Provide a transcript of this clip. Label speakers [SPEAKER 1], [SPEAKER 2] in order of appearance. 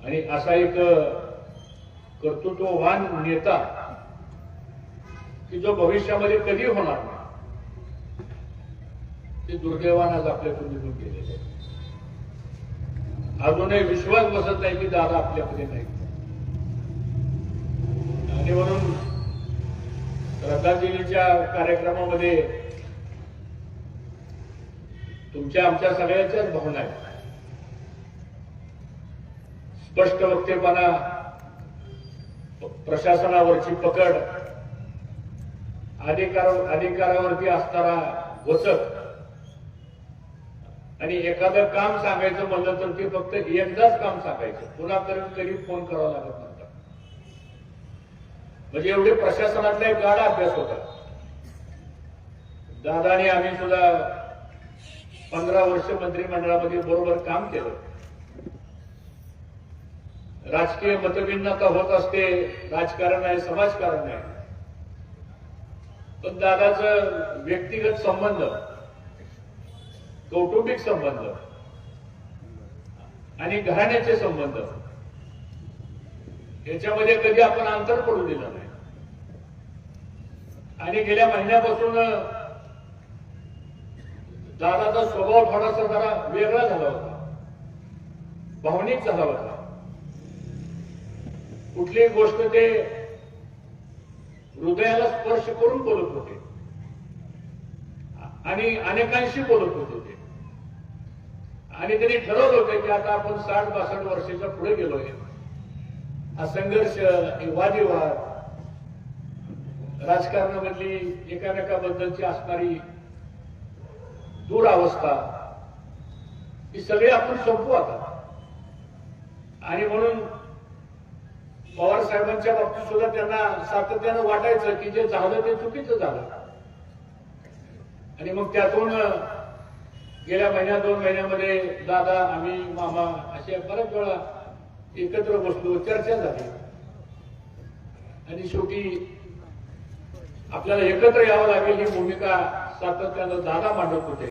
[SPEAKER 1] आणि असा एक कर्तृत्ववान नेता की जो भविष्यामध्ये कधी होणार नाही, ते दुर्दैवानं आज आपल्याकडून निघून गेलेले आहे. अजूनही विश्वास बसत नाही की दादा आपल्याकडे नाही. आणि म्हणून श्रद्धांजलीच्या कार्यक्रमामध्ये तुमच्या आमच्या सगळ्यांच्याच भावना आहेत. स्पष्ट वक्तेपणा, प्रशासनावरची पकड, अधिकारावरती असणारा वचक आणि एखादं काम सांगायचं म्हणलं तर ते फक्त एकदाच काम सांगायचं, पुन्हा कधी फोन करावा लागत नव्हता. म्हणजे एवढे प्रशासनातला एक गाढा अभ्यास होता. दादाने आम्ही सुद्धा 15 वर्ष मंत्रिमंडळामध्ये बरोबर काम केलं. राजकीय मतभिन्नता होत असते, राजकारण आहे, समाजकारण आहे, पण दादाचं व्यक्तिगत संबंध, कौटुंबिक संबंध आणि घराण्याचे संबंध याच्यामध्ये कधी आपण अंतर पडू दिलं नाही. आणि गेल्या महिन्यापासून दादाचा स्वभाव थोडासा जरा वेगळा झाला होता, भावनिक झाला होता. कुठलीही गोष्ट ते हृदयाला स्पर्श करून बोलत होते आणि अनेकांशी बोलत होते ते. आणि त्यांनी ठरवलं होतं की आता आपण 60-62 वर्षाच्या पुढे गेलोय. हा संघर्ष, वादविवाद, राजकारणामधली एकामेकाबद्दलची असणारी दुरावस्था ही सगळी आपण संपवू आता. आणि म्हणून पवार साहेबांच्या बाबतीत सुद्धा त्यांना सातत्यानं वाटायचं की जे झालं ते चुकीचं झालं. आणि मग त्यातून गेल्या महिन्यात 2 महिन्यामध्ये दादा, आम्ही, मामा अशा बऱ्याच वेळा एकत्र बसलो, चर्चा झाली. आणि शेवटी आपल्याला एकत्र यावं लागेल ही भूमिका सातत्यानं दादा मांडत होते.